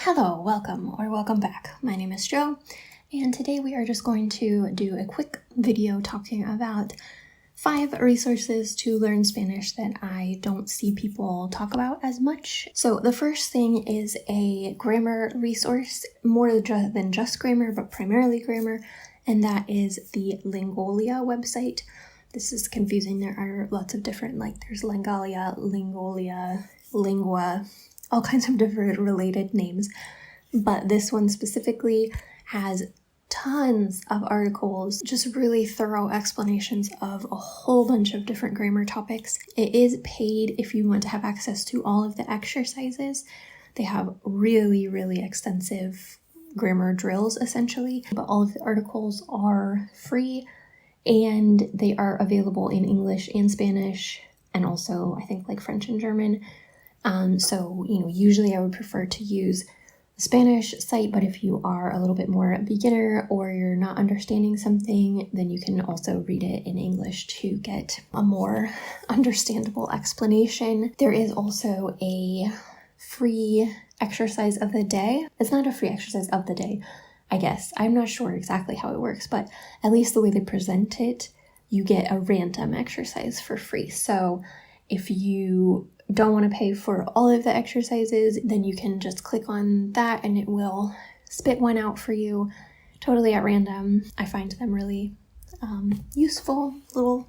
Hello, welcome back. My name is Jo, and today we are just going to do a quick video talking about 5 resources to learn Spanish that I don't see people talk about as much. So the first thing is a grammar resource, more than just grammar, but primarily grammar, and that is the Lingolia website. This is confusing. There are lots of different, there's lingolia, lingua, all kinds of different related names, but this one specifically has tons of articles, just really thorough explanations of a whole bunch of different grammar topics. It is paid if you want to have access to all of the exercises. They have really, really extensive grammar drills essentially, but all of the articles are free and they are available in English and Spanish, and also I think French and German. So usually I would prefer to use the Spanish site, but if you are a little bit more beginner or you're not understanding something, then you can also read it in English to get a more understandable explanation. There is also a free exercise of the day. It's not a free exercise of the day, I guess. I'm not sure exactly how it works, but at least the way they present it, you get a random exercise for free. So if you don't want to pay for all of the exercises, then you can just click on that and it will spit one out for you totally at random. I find them really useful little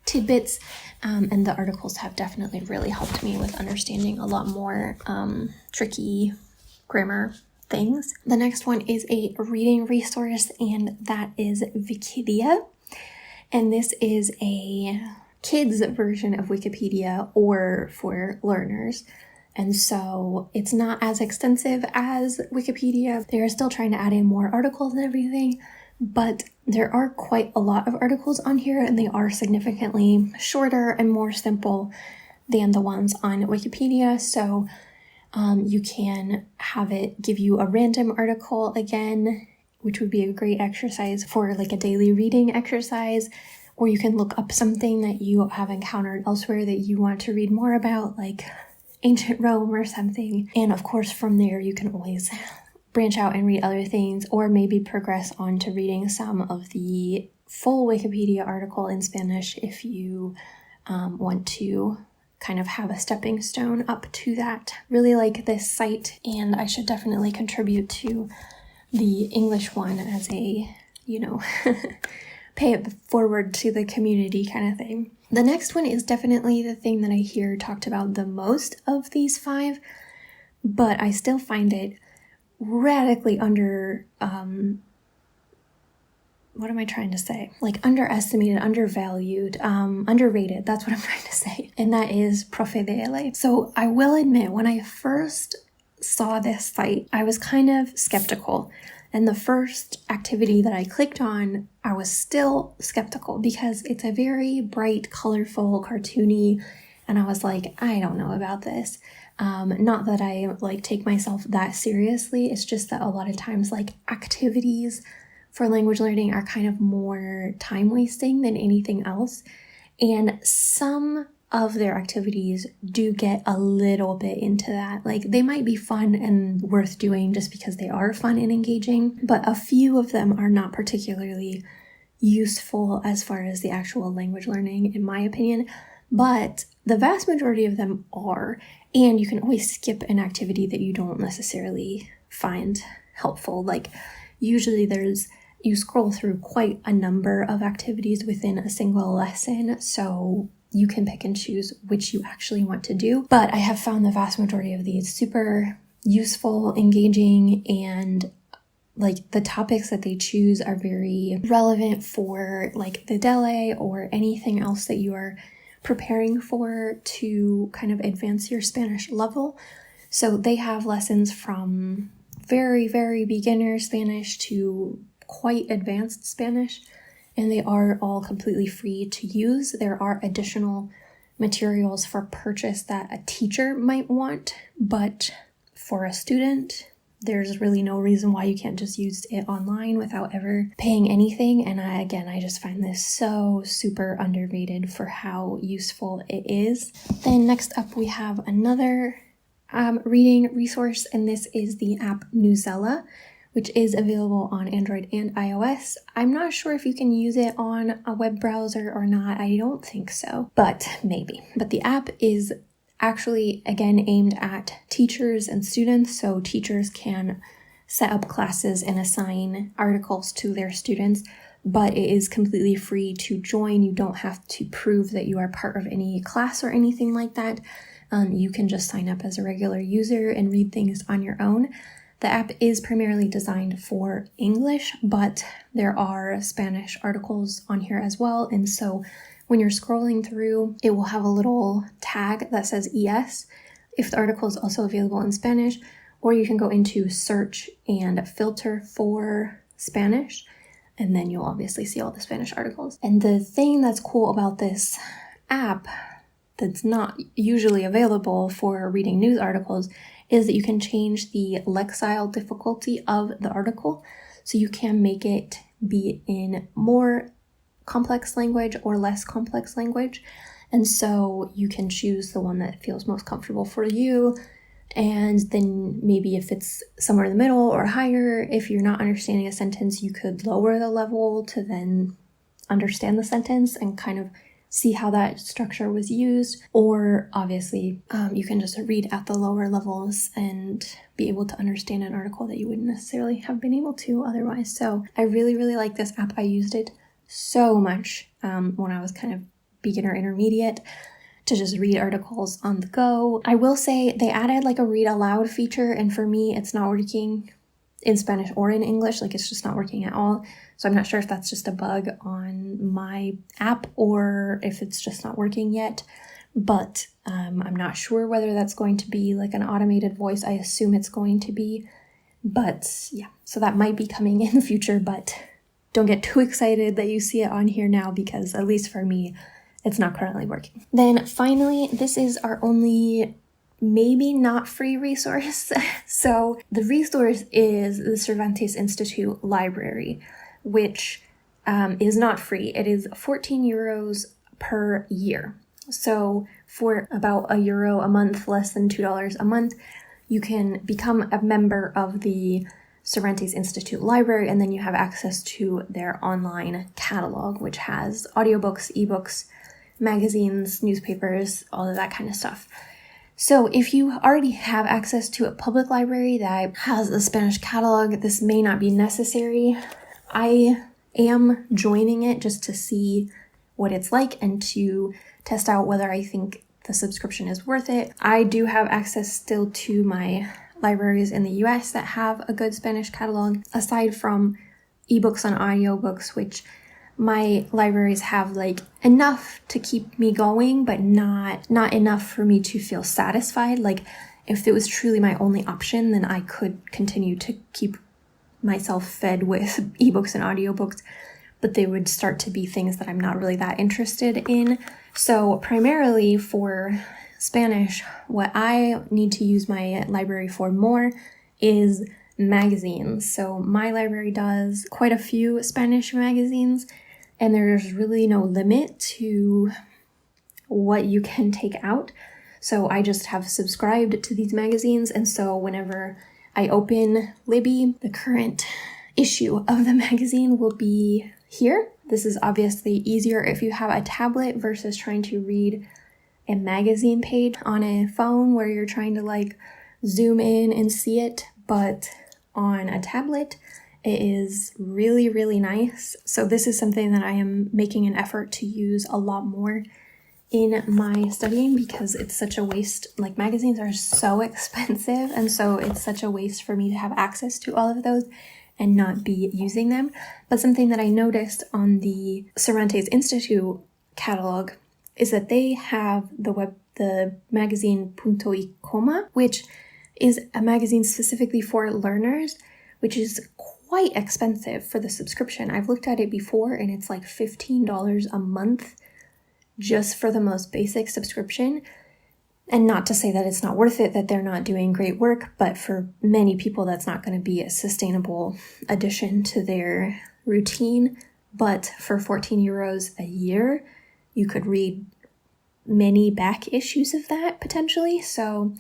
tidbits, and the articles have definitely really helped me with understanding a lot more tricky grammar things. The next one is a reading resource, and that is Vikidia, and this is a kids version of Wikipedia or for learners. And so it's not as extensive as Wikipedia. They are still trying to add in more articles and everything, but there are quite a lot of articles on here and they are significantly shorter and more simple than the ones on Wikipedia. So you can have it give you a random article again, which would be a great exercise for a daily reading exercise. Or you can look up something that you have encountered elsewhere that you want to read more about, like ancient Rome or something. And of course, from there, you can always branch out and read other things, or maybe progress on to reading some of the full Wikipedia article in Spanish if you want to kind of have a stepping stone up to that. Really like this site, and I should definitely contribute to the English one as a, pay it forward to the community kind of thing. The next one is definitely the thing that I hear talked about the most of these 5, but I still find it radically underestimated, undervalued, underrated, that's what I'm trying to say, and that is profe. So I will admit, when I first saw this site, I was kind of skeptical. And the first activity that I clicked on, I was still skeptical because it's a very bright, colorful, cartoony, and I was like, I don't know about this. Not that I take myself that seriously, it's just that a lot of times activities for language learning are kind of more time wasting than anything else. And some of their activities do get a little bit into that. They might be fun and worth doing just because they are fun and engaging, but a few of them are not particularly useful as far as the actual language learning, in my opinion. But the vast majority of them are, and you can always skip an activity that you don't necessarily find helpful. Usually you scroll through quite a number of activities within a single lesson, so you can pick and choose which you actually want to do. But I have found the vast majority of these super useful, engaging, and the topics that they choose are very relevant for the DELE or anything else that you are preparing for to kind of advance your Spanish level. So they have lessons from very, very beginner Spanish to quite advanced Spanish, and they are all completely free to use. There are additional materials for purchase that a teacher might want, but for a student, there's really no reason why you can't just use it online without ever paying anything. And I just find this so super underrated for how useful it is. Then next up, we have another reading resource, and this is the app Newsela, which is available on Android and iOS. I'm not sure if you can use it on a web browser or not. I don't think so, but maybe. But the app is actually, again, aimed at teachers and students, so teachers can set up classes and assign articles to their students, but it is completely free to join. You don't have to prove that you are part of any class or anything like that. You can just sign up as a regular user and read things on your own. The app is primarily designed for English, but there are Spanish articles on here as well. And so when you're scrolling through, it will have a little tag that says ES if the article is also available in Spanish, or you can go into search and filter for Spanish, and then you'll obviously see all the Spanish articles. And the thing that's cool about this app that's not usually available for reading news articles is that you can change the lexile difficulty of the article. So you can make it be in more complex language or less complex language. And so you can choose the one that feels most comfortable for you. And then maybe if it's somewhere in the middle or higher, if you're not understanding a sentence, you could lower the level to then understand the sentence and kind of see how that structure was used. Or obviously, you can just read at the lower levels and be able to understand an article that you wouldn't necessarily have been able to otherwise. So I really, really like this app. I used it so much when I was kind of beginner intermediate to just read articles on the go. I will say they added like a read aloud feature, and for me, it's not working in Spanish or in English. Like, it's just not working at all. So I'm not sure if that's just a bug on my app or if it's just not working yet, but I'm not sure whether that's going to be like an automated voice. I assume it's going to be, but yeah, so that might be coming in the future, but don't get too excited that you see it on here now, because at least for me, it's not currently working. Then finally, this is our only maybe not free resource. So the resource is the Cervantes Institute Library, which is not free. It is 14 euros per year. So for about €1 a month, less than $2 a month, you can become a member of the Cervantes Institute Library, and then you have access to their online catalog, which has audiobooks, ebooks, magazines, newspapers, all of that kind of stuff. So if you already have access to a public library that has a Spanish catalog, this may not be necessary. I am joining it just to see what it's like and to test out whether I think the subscription is worth it. I do have access still to my libraries in the US that have a good Spanish catalog, aside from ebooks and audiobooks, which my libraries have like enough to keep me going, but not enough for me to feel satisfied. Like, if it was truly my only option, then I could continue to keep myself fed with ebooks and audiobooks, but they would start to be things that I'm not really that interested in. So primarily for Spanish, what I need to use my library for more is magazines. So my library does quite a few Spanish magazines, and there's really no limit to what you can take out. So I just have subscribed to these magazines, and so whenever I open Libby, the current issue of the magazine will be here. This is obviously easier if you have a tablet versus trying to read a magazine page on a phone where you're trying to like zoom in and see it, but on a tablet, it is really, really nice. So this is something that I am making an effort to use a lot more in my studying, because it's such a waste. Like, magazines are so expensive, and so it's such a waste for me to have access to all of those and not be using them. But something that I noticed on the Cervantes Institute catalog is that they have the magazine Punto y Coma, which is a magazine specifically for learners, which is quite expensive for the subscription. I've looked at it before, and it's like $15 a month just for the most basic subscription. And not to say that it's not worth it, that they're not doing great work, but for many people, that's not going to be a sustainable addition to their routine. But for 14 euros a year, you could read many back issues of that potentially. So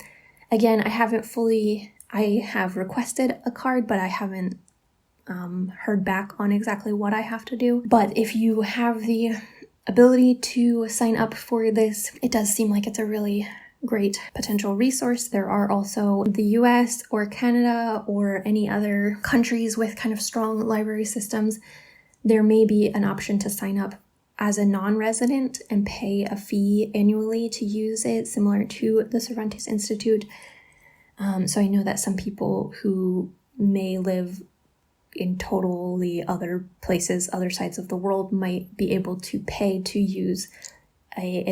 Again, I have requested a card, but I haven't heard back on exactly what I have to do. But if you have the ability to sign up for this, it does seem like it's a really great potential resource. There are also the US or Canada or any other countries with kind of strong library systems. There may be an option to sign up as a non-resident and pay a fee annually to use it, similar to the Cervantes Institute. So I know that some people who may live in totally other places, other sides of the world, might be able to pay to use a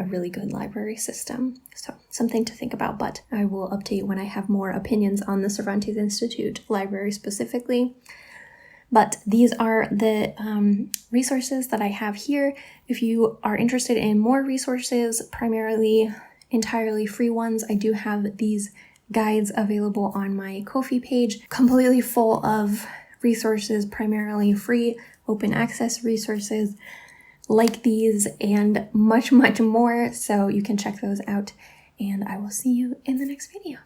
really good library system. So something to think about, but I will update when I have more opinions on the Cervantes Institute library specifically. But these are the resources that I have here. If you are interested in more resources, primarily entirely free ones, I do have these guides available on my Ko-fi page, completely full of resources, primarily free, open access resources like these and much, much more. So you can check those out, and I will see you in the next video.